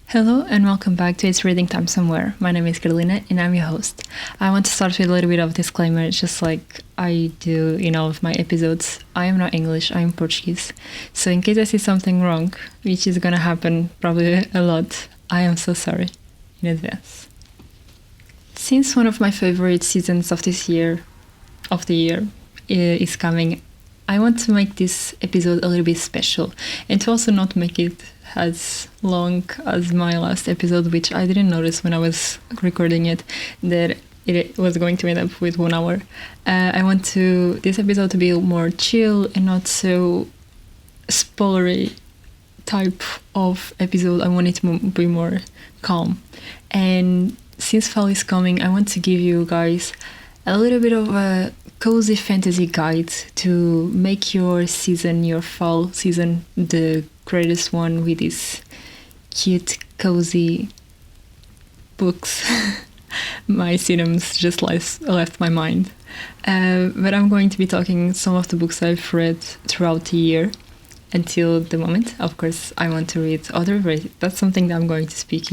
Hello and welcome back to It's Reading Time Somewhere. My name is Carolina and I'm your host. I want to start with a little bit of disclaimer, just like I do in all of my episodes. I am not English, I am Portuguese. So in case I say something wrong, which is gonna happen probably a lot, I am so sorry in advance. Since one of my favorite seasons of the year is coming, I want to make this episode a little bit special and to also not make it as long as my last episode, which I didn't notice when I was recording it, that it was going to end up with 1 hour. I want this episode to be more chill and not so spoilery type of episode. I want it to be more calm. And since fall is coming, I want to give you guys a little bit of a cozy fantasy guide to make your fall season, the greatest one with these cute, cozy books. My synonyms just left my mind. But I'm going to be talking some of the books I've read throughout the year until the moment. Of course, I want to read other. That's something that I'm going to speak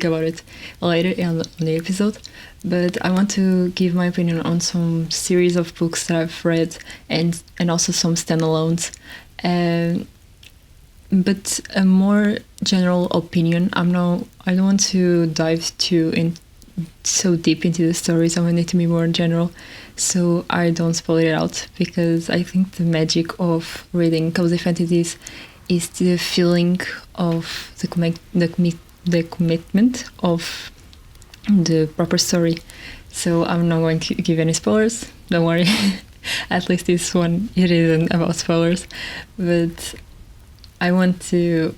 about it later in the episode. But I want to give my opinion on some series of books that I've read and also some standalones. But a more general opinion. I don't want to dive so deep into the stories. I want it to be more general, so I don't spoil it out, because I think the magic of reading cozy fantasies is the feeling of the commitment of the proper story. So I'm not going to give any spoilers, don't worry. At least this one, it isn't about spoilers, but I want to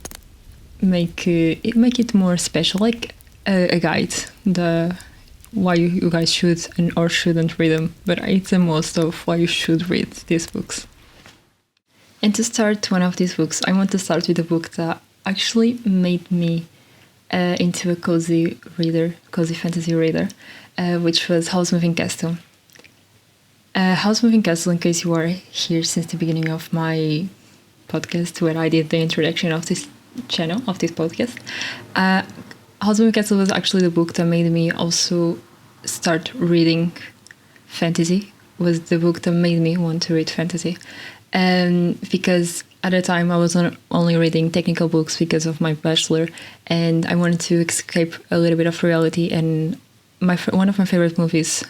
make it more special, like a guide, why you guys should or shouldn't read them, but it's the most of why you should read these books. And to start one of these books, I want to start with a book that actually made me into a cozy fantasy reader, which was House Moving Castle. House Moving Castle, in case you are here since the beginning of my podcast, where I did the introduction of this channel, of this podcast, House Moving Castle was actually the book that made me also start reading fantasy. Was the book that made me want to read fantasy, because at the time I was only reading technical books because of my bachelor, and I wanted to escape a little bit of reality. And one of my favorite movies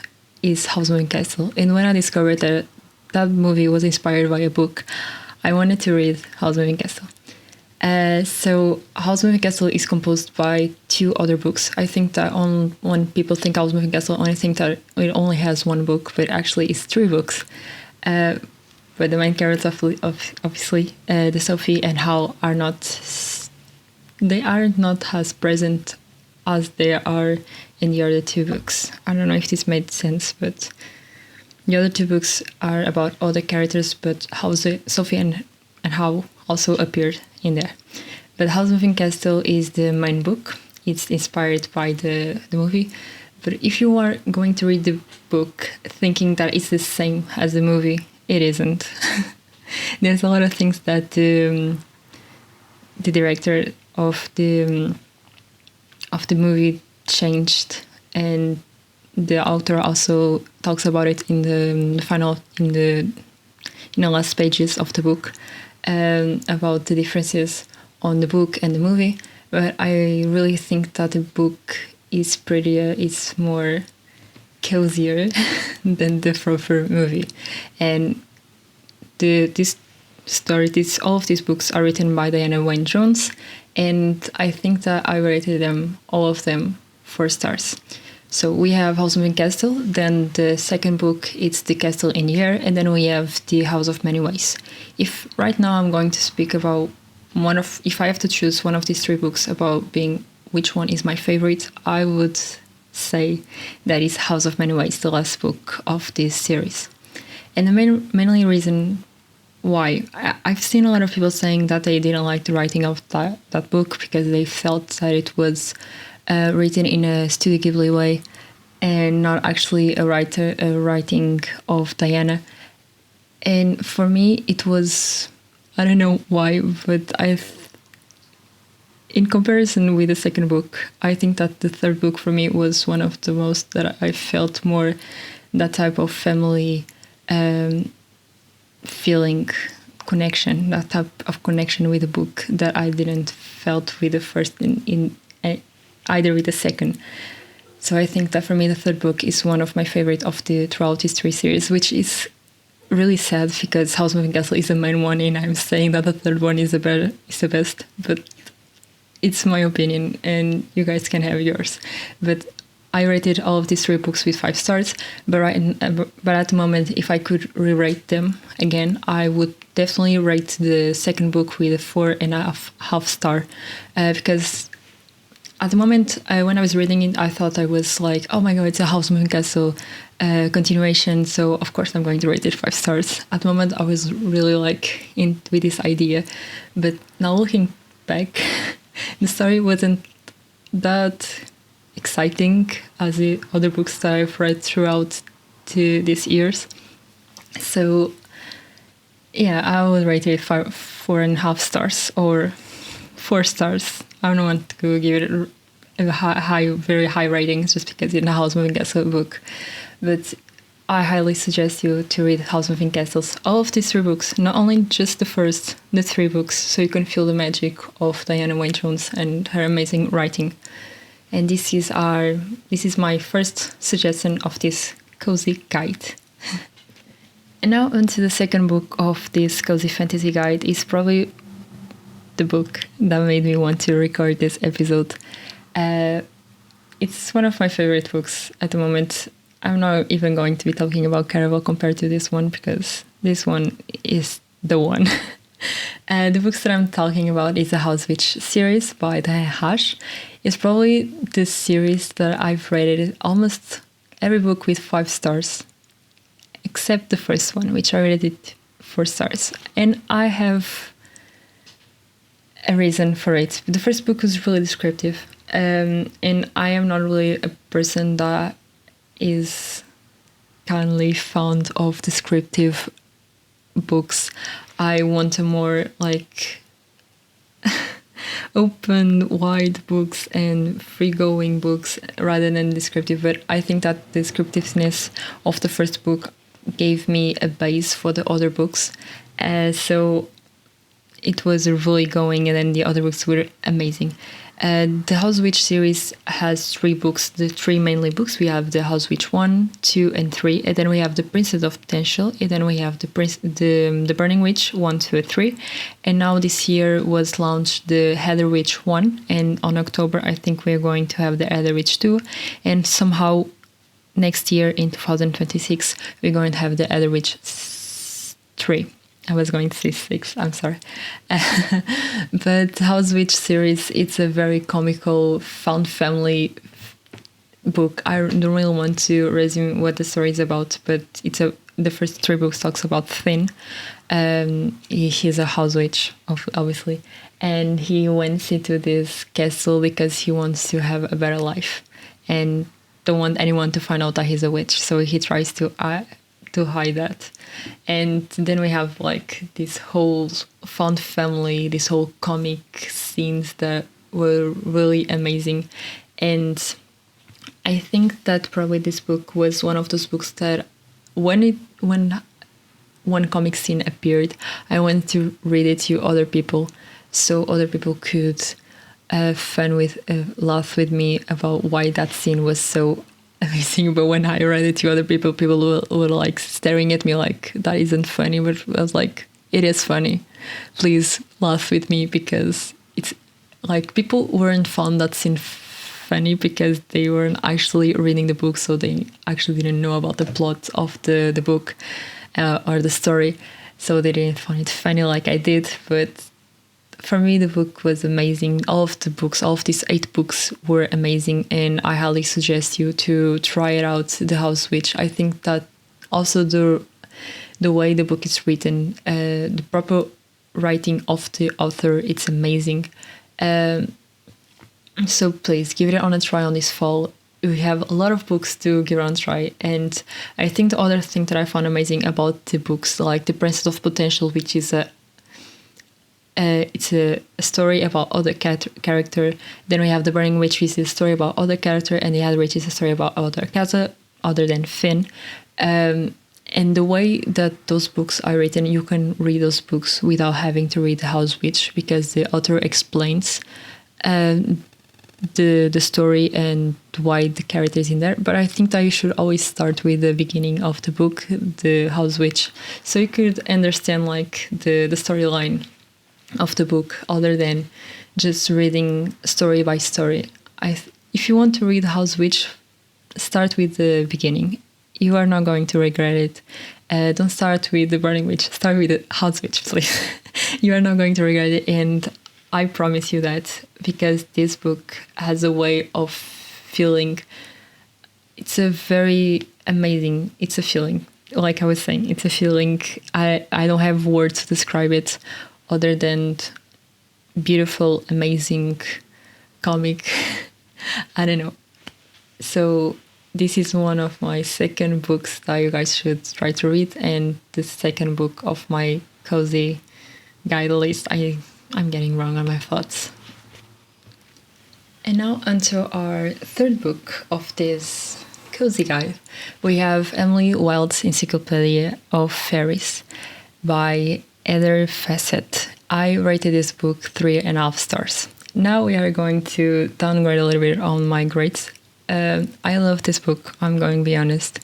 is House Moving Castle, and when I discovered that movie was inspired by a book, I wanted to read House Moving Castle. So House Moving Castle is composed by 2 other books. I think that when people think House Moving Castle, only think that it only has 1 book, but actually it's 3 books. But the main characters, obviously, the Sophie and Hal are not as present as they are in the other 2 books. I don't know if this made sense, but the other 2 books are about other characters, but how Sophie and Hal also appeared in there. But House Moving Castle is the main book. It's inspired by the movie. But if you are going to read the book thinking that it's the same as the movie, it isn't. There's a lot of things that the director of the movie changed, and the author also talks about it in the last pages of the book, about the differences on the book and the movie. But I really think that the book is prettier, it's more cozier than the proper movie. And all of these books are written by Diana Wynne Jones, and I think that I rated all of them 4 stars. So we have House Moving Castle, then the second book, it's The Castle in the Air, and then we have The House of Many Ways. If right now I'm going to speak about if I have to choose one of these 3 books about being which one is my favorite, I would say that is House of Many Ways, the last book of this series. And the mainly reason why, I've seen a lot of people saying that they didn't like the writing of that book because they felt that it was written in a Studio Ghibli way. and not actually a writing of Diana. And for me, it was, I don't know why, but in comparison with the second book, I think that the third book for me was one of the most that I felt more that type of family feeling connection, that type of connection with the book that I didn't felt with the first in either with the second. So I think that for me the third book is one of my favorite of the throughout history series, which is really sad because House Moving Castle is the main one, and I'm saying that the third one is the best, but it's my opinion, and you guys can have yours. But I rated all of these 3 books with 5 stars, but at the moment, if I could re-rate them again, I would definitely rate the second book with a 4.5 star, because at the moment, when I was reading it, I thought I was like, oh my god, it's a House Moving Castle continuation, so of course I'm going to rate it 5 stars. At the moment, I was really like in with this idea, but now looking back, the story wasn't that exciting as the other books that I've read throughout these years. So yeah, I would rate it 4.5 stars or 4 stars. I don't want to give it a very high rating just because it's a House Moving Castle book. But I highly suggest you to read House Moving Castles. All of these 3 books, not only just the 3 books, so you can feel the magic of Diana Wynne Jones and her amazing writing. And this is my first suggestion of this cozy guide. And now onto the second book of this cozy fantasy guide is probably the book that made me want to record this episode. It's one of my favorite books at the moment. I'm not even going to be talking about Caraval compared to this one because this one is the one. The books that I'm talking about is the House Witch series by Diane Hash. It's probably the series that I've rated almost every book with 5 stars, except the first one, which I rated it 4 stars. And I have a reason for it. The first book was really descriptive, and I am not really a person that is kindly fond of descriptive books. I want a more like open, wide books and free-going books rather than descriptive. But I think that the descriptiveness of the first book gave me a base for the other books. So it was really going, and then the other books were amazing. The House Witch series has 3 books, the 3 mainly books. We have the House Witch 1, 2, and 3, and then we have the Princess of Potential, and then we have the Burning Witch 1, 2, and 3. And now this year was launched the Heather Witch 1, and on October I think we're going to have the Heather Witch 2, and somehow next year in 2026 we're going to have the Heather Witch 3. I was going to say 6, I'm sorry. But House Witch series, it's a very comical, found family book. I don't really want to resume what the story is about, but the first 3 books talks about Finn. He's a house witch, obviously, and he went into this castle because he wants to have a better life and don't want anyone to find out that he's a witch. So he tries to hide that. And then we have like this whole found family, this whole comic scenes that were really amazing. And I think that probably this book was one of those books that when one comic scene appeared, I went to read it to other people so other people could have fun with, laugh with me about why that scene was so amazing. But when I read it to other people, people were like staring at me like, that isn't funny. But I was like, it is funny. Please laugh with me, because it's like people weren't found that scene funny because they weren't actually reading the book, so they actually didn't know about the plot of the book or the story, so they didn't find it funny like I did. But for me, the book was amazing. All of these 8 books were amazing, and I highly suggest you to try it out, The House Witch. I think that also the way the book is written, the proper writing of the author, it's amazing. So please give it on a try on this fall. we have a lot of books to give on try. And I think the other thing that I found amazing about the books, like The Princess of Potential, which is it's a story about other character. Then we have The Burning Witch, which is a story about other character, and The Other Witch is a story about other character other than Finn. And the way that those books are written, you can read those books without having to read The House Witch, because the author explains the story and why the character is in there. But I think that you should always start with the beginning of the book, The House Witch, so you could understand like the storyline of the book, other than just reading story by story. If you want to read House Witch, start with the beginning. You are not going to regret it. Don't start with The Burning Witch. Start with The House Witch, please. You are not going to regret it, and I promise you that, because this book has a way of feeling. It's a very amazing. It's a feeling. Like I was saying, it's a feeling. I don't have words to describe it, other than beautiful, amazing, comic. I don't know. So this is one of my second books that you guys should try to read, and the second book of my cozy guide list. I'm getting wrong on my thoughts. And now onto our third book of this cozy guide. We have Emily Wilde's Encyclopedia of Fairies by Heather Fassett. I rated this book 3.5 stars. Now we are going to downgrade a little bit on my grades. I love this book, I'm going to be honest.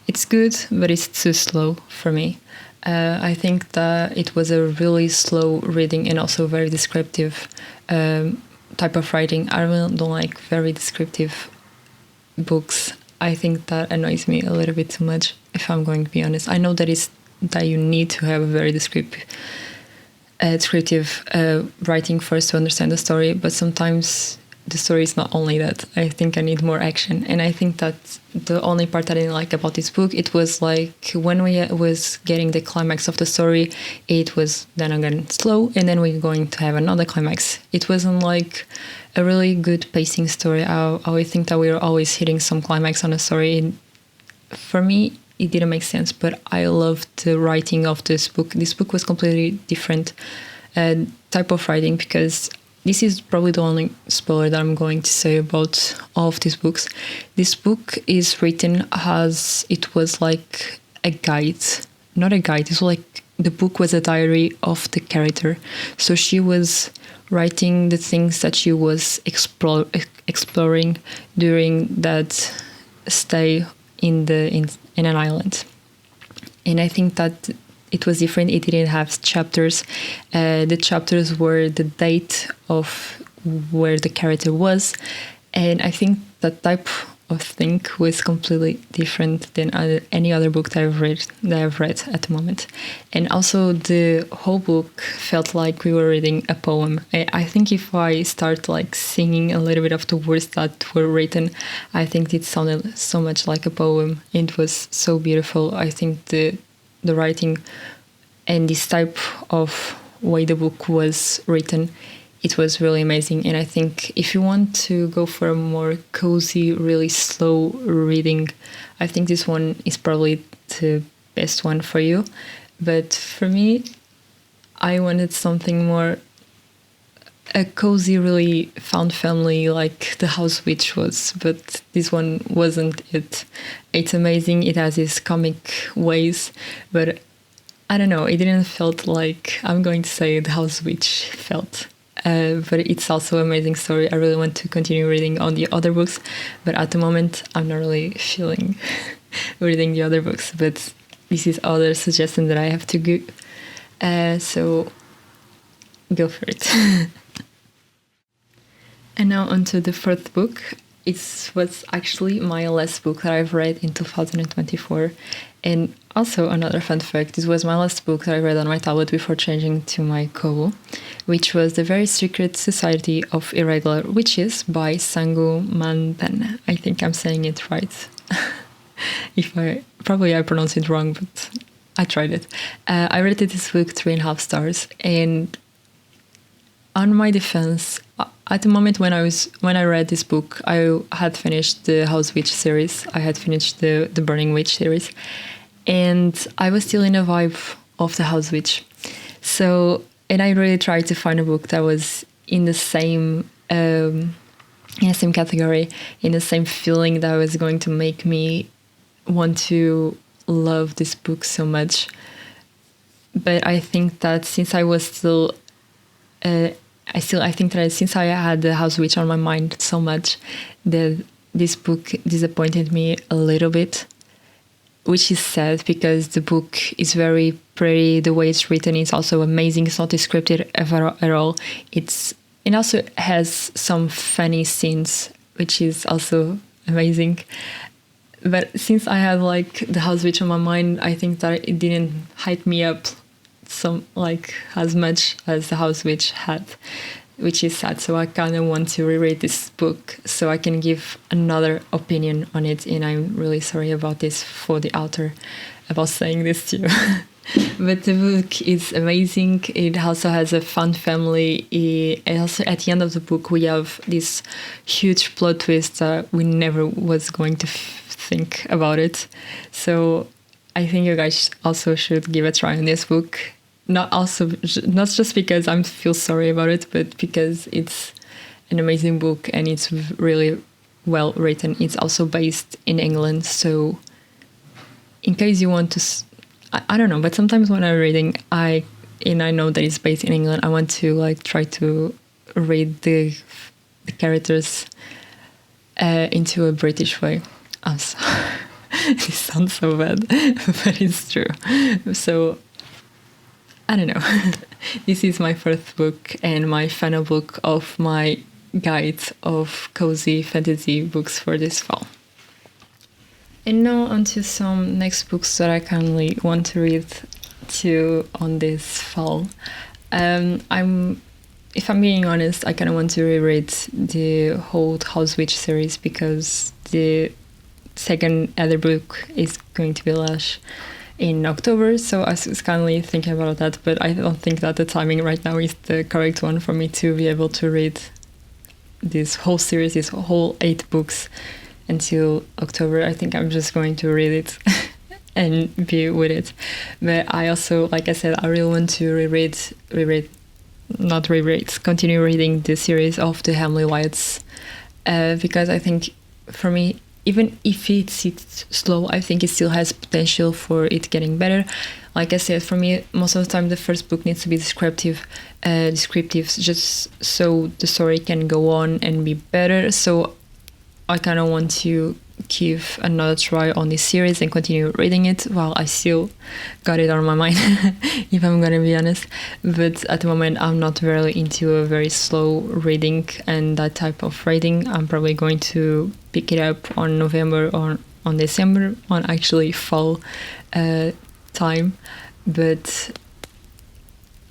It's good, but it's too slow for me. I think that it was a really slow reading and also very descriptive type of writing. I really don't like very descriptive books. I think that annoys me a little bit too much, if I'm going to be honest. I know that you need to have a very descriptive writing first to understand the story, but sometimes the story is not only that. I think I need more action, and I think that the only part that I didn't like about this book, it was like when we was getting the climax of the story, it was then again slow, and then we're going to have another climax. It wasn't like a really good pacing story. I always think that we were always hitting some climax on a story. And for me, it didn't make sense, but I loved the writing of this book. This book was completely different type of writing, because this is probably the only spoiler that I'm going to say about all of these books. This book is written as it was like a guide. Not a guide, it's like the book was a diary of the character. So she was writing the things that she was exploring during that stay in an island. And I think that it was different. It didn't have chapters. The chapters were the date of where the character was. And I think that type of thing was completely different than any other book that I've read at the moment. And also the whole book felt like we were reading a poem. I think if I start like singing a little bit of the words that were written, I think it sounded so much like a poem. It was so beautiful. I think the writing and this type of way the book was written, it was really amazing. And I think if you want to go for a more cozy, really slow reading, I think this one is probably the best one for you. But for me, I wanted something more a cozy, really found family like The House Witch was, but this one wasn't it. It's amazing. It has its comic ways, but I don't know. It didn't felt like I'm going to say The House Witch felt. But it's also an amazing story. I really want to continue reading on the other books, but at the moment I'm not really feeling reading the other books. But this is other suggestion that I have to give. So go for it. And now onto the fourth book. It was actually my last book that I've read in 2024. And also another fun fact, this was my last book that I read on my tablet before changing to my Kobo, which was The Very Secret Society of Irregular Witches by Sangu Mandan. I think I'm saying it right. I pronounce it wrong, but I tried it. I rated this book 3.5 stars, and on my defense, at the moment when I read this book, I had finished the House Witch series. I had finished the Burning Witch series, and I was still in a vibe of the House Witch. So, and I really tried to find a book that was in the same category, in the same feeling that was going to make me want to love this book so much. But I think that since I was still, I think that since I had the House Witch on my mind so much, that this book disappointed me a little bit, which is sad because the book is very pretty. The way it's written is also amazing. It's not scripted at all. It also has some funny scenes, which is also amazing. But since I had like the House Witch on my mind, I think that it didn't hype me up as much as the House Witch had, which is sad. So I kind of want to reread this book so I can give another opinion on it. And I'm really sorry about this for the author, about saying this to you. But the book is amazing. It also has a fun family. And also at the end of the book, we have this huge plot twist that we never was going to think about it. So I think you guys also should give a try on this book. Not just because I feel sorry about it, but because it's an amazing book and it's really well written. It's also based in England. So in case you want to... I don't know, but sometimes when I'm reading, I know that it's based in England, I want to like try to read the characters into a British way. I'm sorry. This sounds so bad, but it's true. So I don't know. This is my first book and my final book of my guide of cozy fantasy books for this fall. And now onto some next books that I currently want to read on this fall. If I'm being honest, I kind of want to reread the whole House Witch series because the second other book is going to be launched in October. So I was currently thinking about that, but I don't think that the timing right now is the correct one for me to be able to read this whole series, this whole 8 books until October. I think I'm just going to read it and be with it. But I also, like I said, I really want to continue reading the series of the Hamley Whites because I think for me, even if it's slow, I think it still has potential for it getting better. Like I said, for me, most of the time the first book needs to be descriptive just so the story can go on and be better. So I kind of want to give another try on this series and continue reading it while I still got it on my mind, if I'm going to be honest. But at the moment, I'm not very into a very slow reading and that type of reading. I'm probably going to pick it up on November or on December, on actually fall time. But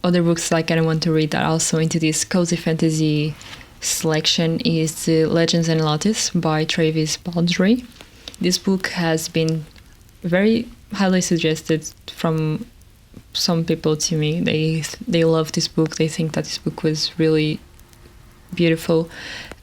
other books that I kind of want to read are also into this cozy fantasy selection is the Legends and Lattice by Travis Baldry. This book has been very highly suggested from some people to me. They love this book. They think that this book was really beautiful.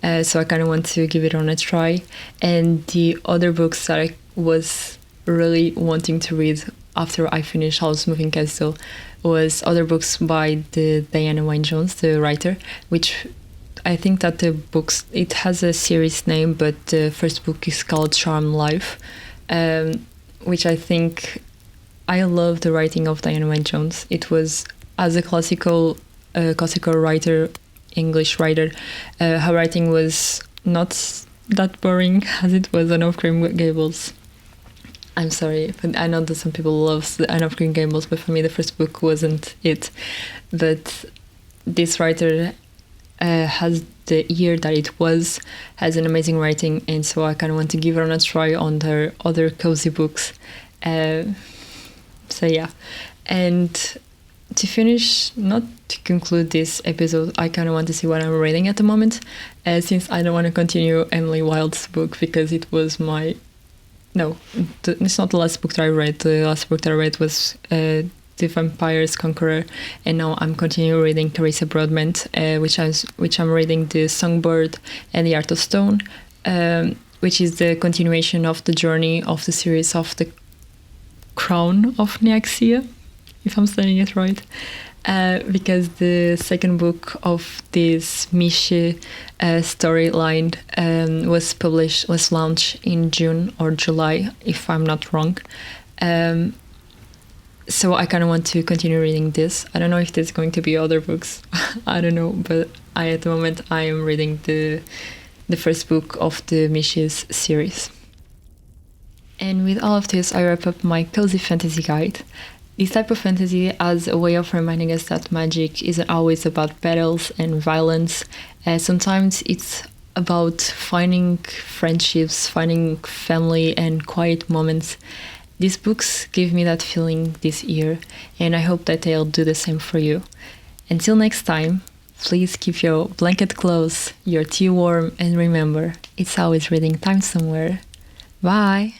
So I kind of want to give it on a try. And the other books that I was really wanting to read after I finished Howl's Moving Castle was other books by the Diana Wynne Jones, the writer, which I think that the books, it has a series name, but the first book is called Charmed Life, which I think I love the writing of Diana Wynne Jones. It was, as a classical writer, English writer, her writing was not that boring as it was on Of Green Gables. I'm sorry, but I know that some people love the Anne of Green Gables, but for me the first book wasn't it. But this writer has the year that it has an amazing writing, and so I kind of want to give her a try on her other cozy books. So yeah, and to finish, not to conclude this episode, I kind of want to see what I'm reading at the moment, since I don't want to continue Emily Wilde's book because it was it's not the last book that I read. The last book that I read was The Vampire's Conqueror, and now I'm continuing reading Teresa Broadbent, which I'm reading The Songbird and The Art of Stone, which is the continuation of the journey of the series of The Crown of Nyaxia, if I'm saying it right. Because the second book of this Miche storyline was launched in June or July, if I'm not wrong. So I kind of want to continue reading this. I don't know if there's going to be other books. I don't know, but at the moment I am reading the first book of the Miche's series. And with all of this, I wrap up my cozy fantasy guide. This type of fantasy as a way of reminding us that magic isn't always about battles and violence. Sometimes it's about finding friendships, finding family and quiet moments. These books give me that feeling this year, and I hope that they'll do the same for you. Until next time, please keep your blanket close, your tea warm, and remember, it's always reading time somewhere. Bye!